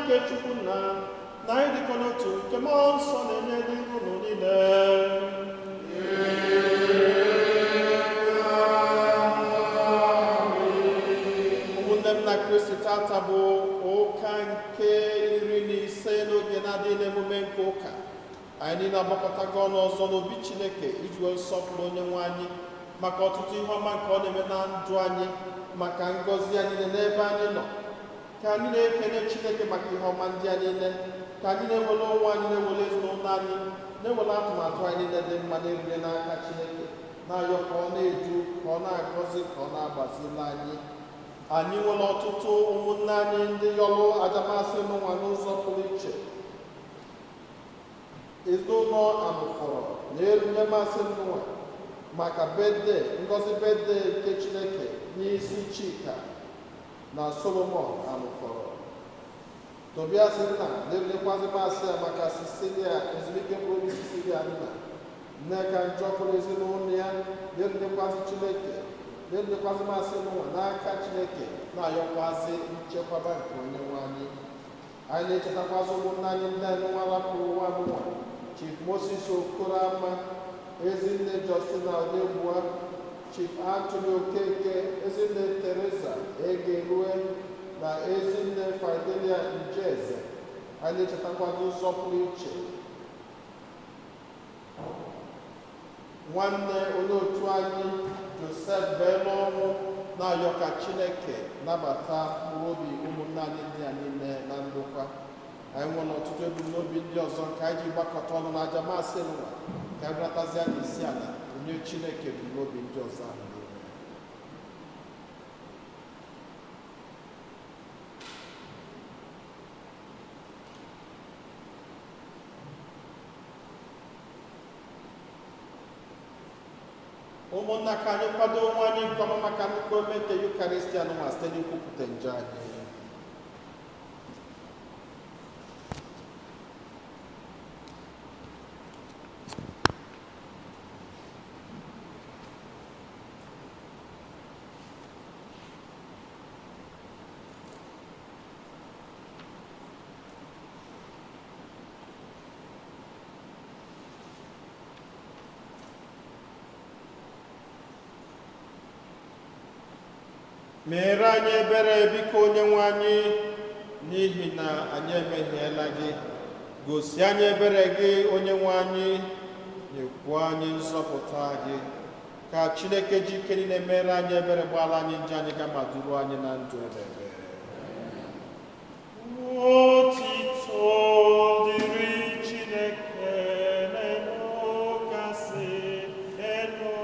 nke Chukwu na ịdịkọ n'otu nke Mmụọ Nsọ na-enye dị unu niile. Ụmụnne m na Kristi, tata bụ ụka nke 15 n'oge na-adịghị n'emume nke ụka. Anyị niile agbakọtago ọnụ ọzọ n'obi Chineke iji wee nsọpụrụ Onyenwe anyị maka ọtụtụ ihe ọma nke ọ na-eme na ndụ anyị, maka ngọzi anyị niile n'ebe anyị nọ. Ka anyị na-ekele Chineke maka ihe ọma ndị anyị niile, ka anyị na-ewere onwe anyị, na-ewere ezinụlọ anyị, na-ewere atụmatụ anyị niile dị mma na-erule n'aka Chineke, na-ayọ ka ọ na-edu, ka ọ na-agọzi, ka ọ na-agbazila anyị. Anyị nwere ọtụtụ ụmụnne anyị ndị yọrụ ajamasị n'ụwa n'ụzọ pụrụ iche. Ezinụlọ Amụfọrọ na-erunye masị n'ụwa maka bedde, ngọzi bedde nke Chineke n'isi Chika na Solomon Amụfọrọ. Tobias nna na-erunyekwazị masị ya maka Sisilia, ezumike mkpụrụ obi Sisilia nna. Nneka Njọkụrụ ezinụlọ ya na-erunyekwazị Chineke, na-erunyekwazị masị n'ụwa n'aka Chineke, na-ayọkwazị nchekwaba nke Onyenwe anyị. Anyị na-echetakwazị ụmụnne anyị ndị anyị nwa rapụrụ ụwa n'ụwa: Chief Moses Okorama, Ezinne Justina Odegbua, Chief Anthony Okeke, Ezinne Teresa Egerue na Ezinne Fidelia Njeze. Anyị na-echetakwazị ụzọ pụrụ iche nwanne onye otu anyị Joseph Belọnwụ, na-ayọ ka Chineke nabata mkpụrụ obi ụmụnne anyị ndị a niile na ndokwa. Anyị nwere ọtụtụ ebumnobi ndị ọzọ nke anyị ji gbakọta ọnụ n'aja masị n'ụwa, ka anyị ratazie n'isi ala onye Chineke ebumnobi ndị ọzọ ahụ niile. Ụmụnna, ka anyị kwado onwe anyị nke ọma maka nnukwu eme nke Yukarịstị anụnwa site n'ikwupụta njọ anyị. Meere anyị ebere, biko Onyenwe anyị, n'ihi na anyị emehiela gị. Gosi anyị ebere gị, Onyenwe anyị, nyekwu anyị nzọpụta gị. Ka Chineke ji ike niile mere anyị ebere, gbaala anyị njọ anyị, ga ma duru anyị na ndụ ebere. Otito dịrị Chineke n'ogasị elu.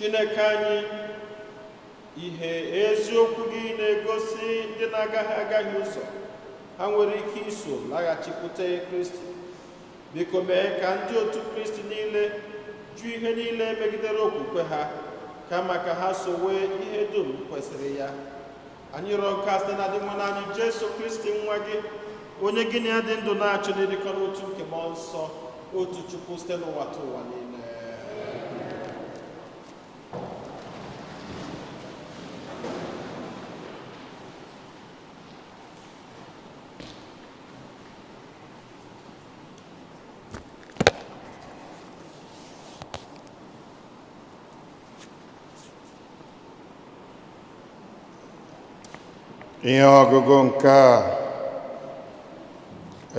Chineke anyị, ihe eziokwu gị na-egosi ndị na-agaghị ụzọ ha nwere ike iso laghachikwute Kristi. Biko mee ka ndị otu Kristi niile jụ ihe niile megidere okwukwe ha, kama ka ha sowe ihe dum kwesịrị ya. Anyị rịọ nke a site na nwa anyị Jesu Kristi, nwa gị, onye gị na ya dị ndụ na-achị n'ịdịkọ n'otu nke mmụọ nsọ, otu Chukwu site n'ụwa ta ụwa niile. Ihe ọgụgụ nke a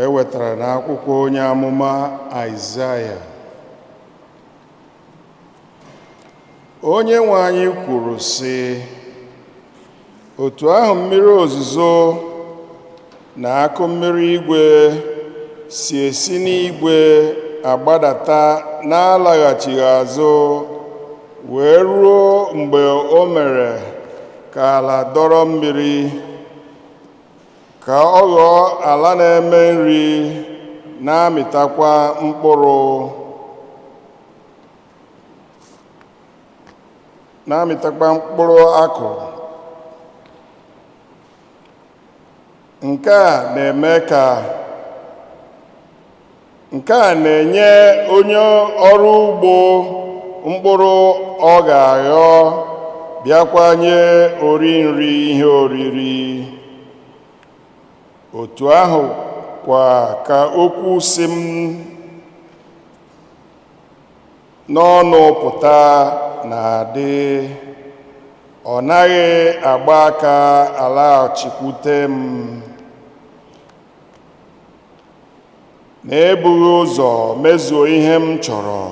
ewetara n'akwụkwọ onye amụma Aịzaya. Onye nwe anyị kwuru sị, otu ahụ mmiri ozuzo na akụ mmiri igwe si esi n'igwe agbadata na-alaghachighị azụ, wee ruo mgbe o mere ka ala dọrọ mmiri, ka ọ ghọọ ala na-eme nri na-amịtakwa mkpụrụ akụrụ. Nke a na-enye onye ọrụ ugbo mkpụrụ ọ ga-aghọ, bịakwa nye nri ihe oriri. Otu ahụ kwa ka okwu si m n'ọnụ pụta na-adị, ọ naghị agba aka alaghachikwute m, na-ebughị ụzọ mezuo ihe m chọrọ,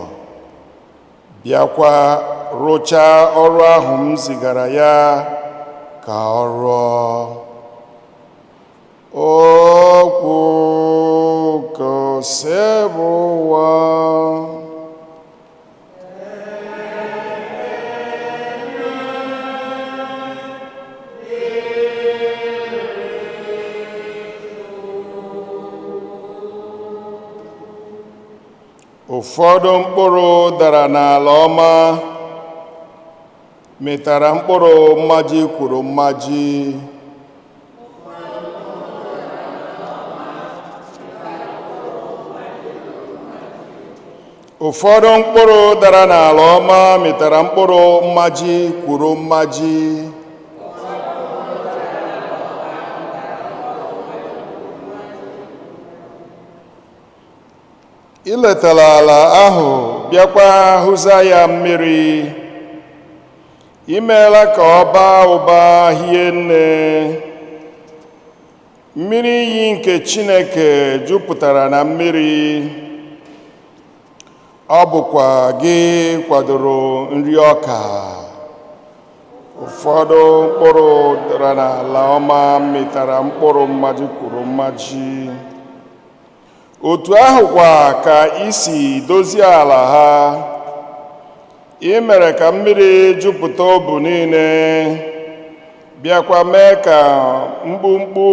bịakwa rụchaa ọrụ ahụ m zigara ya ka ọ rụọ. Okwu ka ose bụ ụwa. Ụfọdụ mkpụrụ dara n'ala ọma, mịtara mkpụrụ mmaji kwuru mmaji. Ụfọdụ mkpụrụ dara n'ala ọma mịtara mkpụrụ mmaji kwuru mmaji. Iletara ala ahụ bịakwa hụza ya mmiri, imeela ka ọ baa ụba hie nne. Mmiri iyi nke Chineke jupụtara na mmiri. Ọ bụkwa gị kwadoro nri ọka. Ụfọdụ mkpụrụ dara n'ala ọma mịtara mkpụrụ mmaji kwuru mmaji. Otu ahụkwa ka isi dozie ala ha, i mere ka mmiri jupụta obu niile, bịakwa mee ka mkpumkpu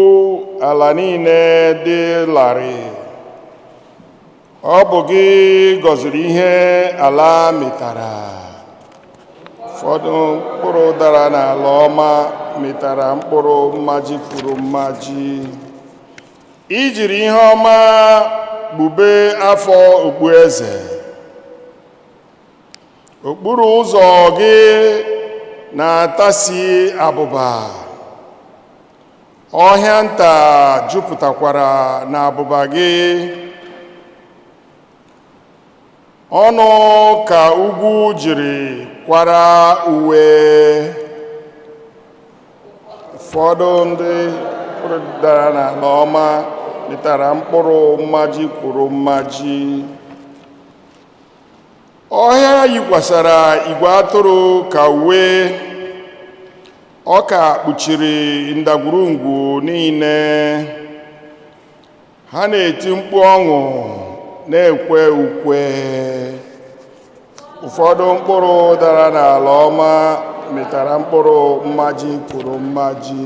ala niile dị larịị. Ọ bụ gị gọziri ihe ala mịtara. Ụfọdụ mkpụrụ dara n'ala ọma mịtara mkpụrụ mmaji kwuru mmaji. I jiri ihe ọma kpube afọ okpueze. Okpuru ụzọ gị na-atasi abụba. Ọhịa nta jupụtakwara na abụba gị. Ọnụ ka ugwu jiri kwara uwe. Ụfọdụ ndị mkpụrụ dara n'ala ọma mịtara mkpụrụ mmaji kwuru mmaji. Ọhịa yikwasara igwe atụrụ ka uwe. Ọka kpuchiri ndagwurugwu niile. Ha na-eti mkpu ọṅụ, na-ekwe ukwe. ụfọdụ mkpụrụ dara n'ala ọma mịtara mkpụrụ mmaji kwuru mmaji.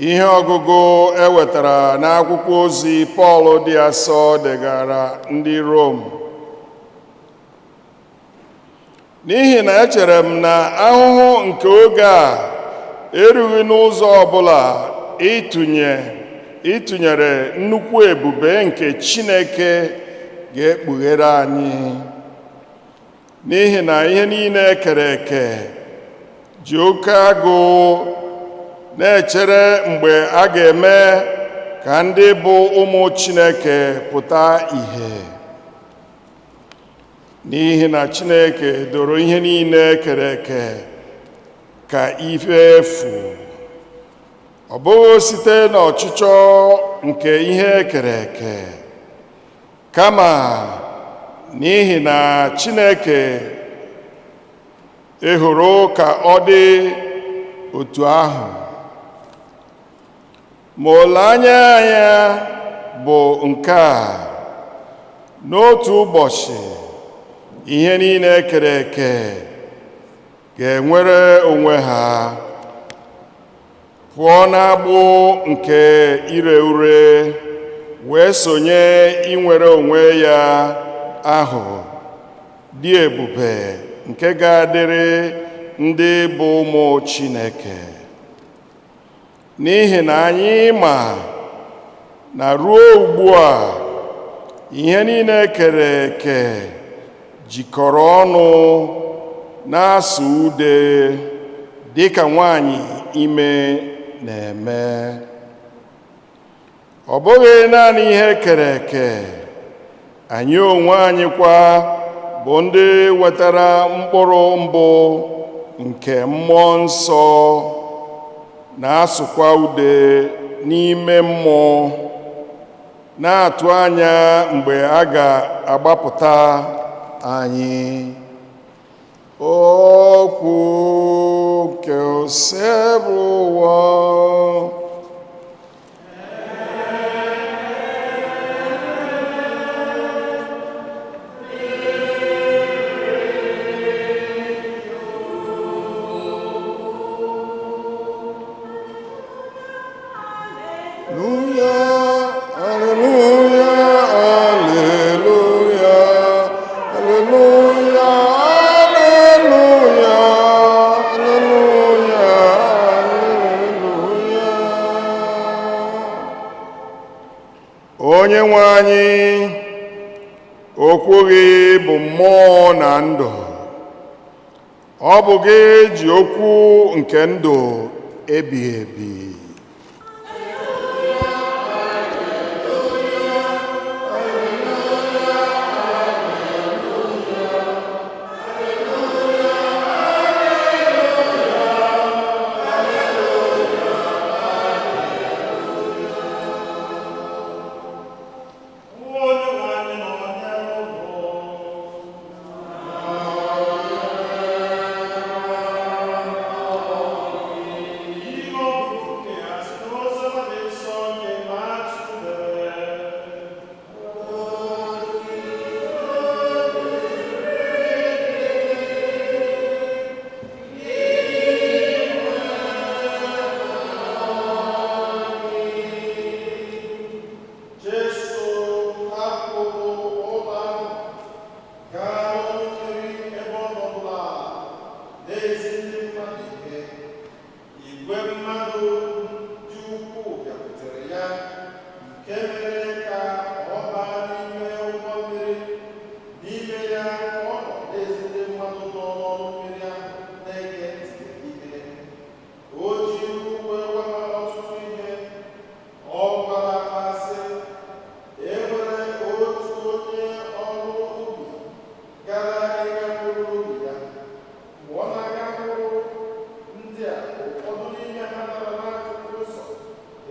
Ihe ọgụgụ ewetara n'akwụkwọ ozi Pọl dị asọ degara ndị Rom. N'ihi na echere m na ahụhụ nke oge a erughị n'ụzọ ọbụla ịtụnyere nnukwu ebube nke Chineke ga-ekpughere anyị. N'ihi na ihe niile ekere eke ji oke agụụ na-echere mgbe a ga-eme ka ndị bụ ụmụ Chineke pụta ìhè. N'ihi na Chineke doro ihe niile ekere eke ka ife efu, ọ bụghị site n'ọchịchọ nke ihe ekere eke, kama n'ihi na Chineke ehụrụ ka ọ dị otu ahụ. Ma oleanya anya bụ nke a: n'otu ụbọchị ihe niile ekere eke ga-enwere onwe ha pụọ n'agbụ nke ire ure, wee sonye inwere onwe ya ahụ dị ebube nke ga-adịrị ndị bụ ụmụ Chineke. N'ihi na anyị ma na ruo ugbu a ihe niile ekere eke jikọrọ ọnụ na-asụ ude dịka nwanyị ime na-eme. Ọ bụghị naanị ihe ekere eke, anyị onwe anyị kwa bụ ndị wetara mkpụrụ mbụ nke Mmụọ Nsọ na-asụkwa ude n'ime mmụọ, na-atụ anya mgbe a ga-agbapụta anyị. Okwu nke osebụ ụwa. Onyenwe anyị, okwu gị bụ mmụọ na ndụ. Ọ bụ gị ji okwu nke ndụ ebighị ebi. ụfọdụ n'ime ha nara n'akụkụ ụzọ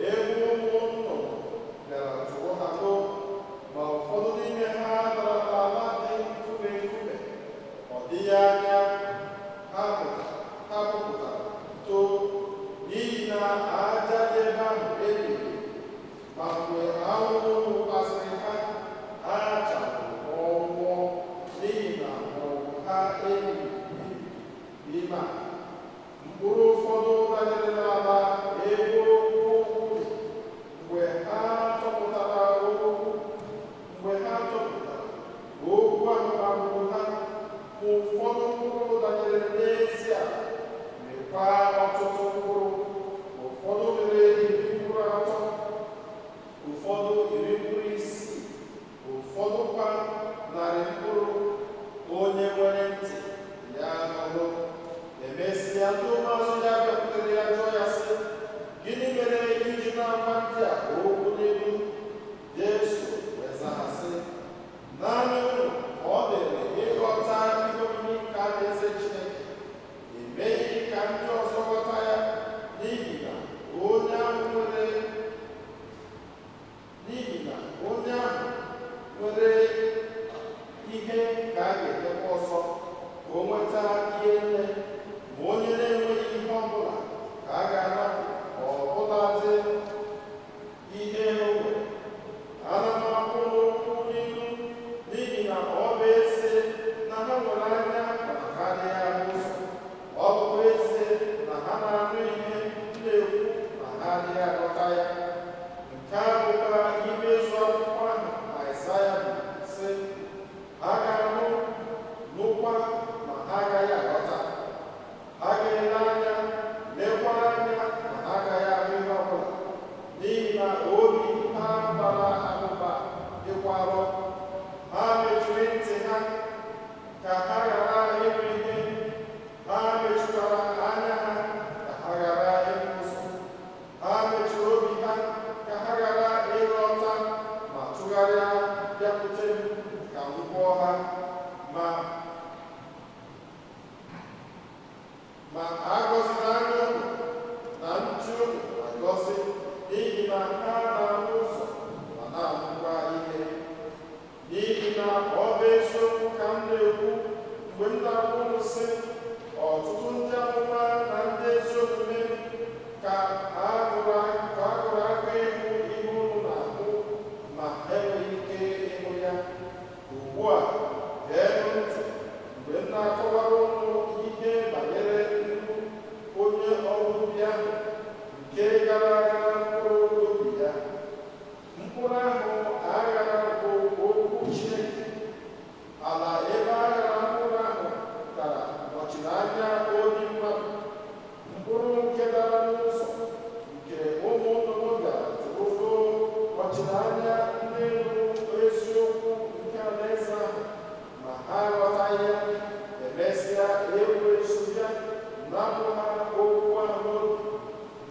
ebe ụmụ nnụnụ bịara tụwa ihe ka a ga-enyekwa ọzọ ka o nweta ihe nne, ma onye na-enweghị ihe ọbụla ka a ga-anapụ ma ọ bụladị ihe o nwere. Ana m akwụ n'okwu n'ihu n'ihi na ọ bụ ezie na ha nwere anya mana ha adịghị ahụ ụzọ. Ọ bụkwa ezie na ha na-anụ ihe na-ekwu ma ha adịghị aghọta ya. Nke a bụkwa imezu akwụkwọ ahụ na Aịzaya bụ sị, ha ga-anụ nụkwa ma ha agaghị aghọta. Ha ga-ele anya lekwa anya ma ha agaghị ahụ ihe ọbụla, n'ihi na obi ha gbara abụba dịkwa arọ. Ha mechiri ntị ha ka ha ghara ịnụ ihe, ha mechikwara anya ha ka ha ghara ịhụ ụzọ. Ha mechiri obi ha ka ha ghara ịghọta, ma tụgharịa bịakwute m ka m gwọọ ha. Ma agọzila anya unu na ntị unu agọzi, n'ihi na ha na-ahụ ụzọ ma na-ahụkwa ihe. N'ihi na ọ bụ eziokwu ka m na-ekwu mgbe m na-agwa unu sị, ọtụtụ ndị amụma na ndị ezi omume ka a gụrụ aka ịhụ ihe unu na-ahụ, ma ha enweghị ike ịhụ ya. Ugbu a geenụ ntị mgbe m na-akọwara unu ihe banyere ihu onye ọrụ ubi ahụ nke gara aga mkpụrụ obi ya. Mkpụrụ ahụ aghara bụ okwu Chineke. Ala ebe aghara mkpụrụ ahụ dara nọchiri anya obi mmadụ. Mkpụrụ nke dara n'ụzọ nke ụmụ nnụnụ gara tụrụ nọchiri anya ndị nụrụ eziokwu nke alaeze ahụ, ma ha aghọtaghị ya. Emesịa ekwensu ya napụ ha okwu ahụ n'obi.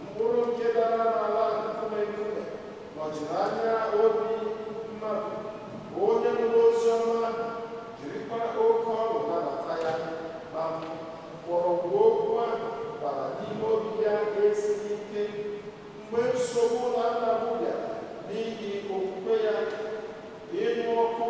Mkpụrụ nke dara n'ala nkume nkume nọchiri anya obi mmadụ, onye nụrụ ozi ọma jirikwa oke ọṅụ nabata ya, ma mgbọrọgwụ okwu ahụ bara n'ime obi ya esighị ike. Mgbe nsogbu na ndagbu bịara n'ihi okwukwe ya, ịnụ ọkụ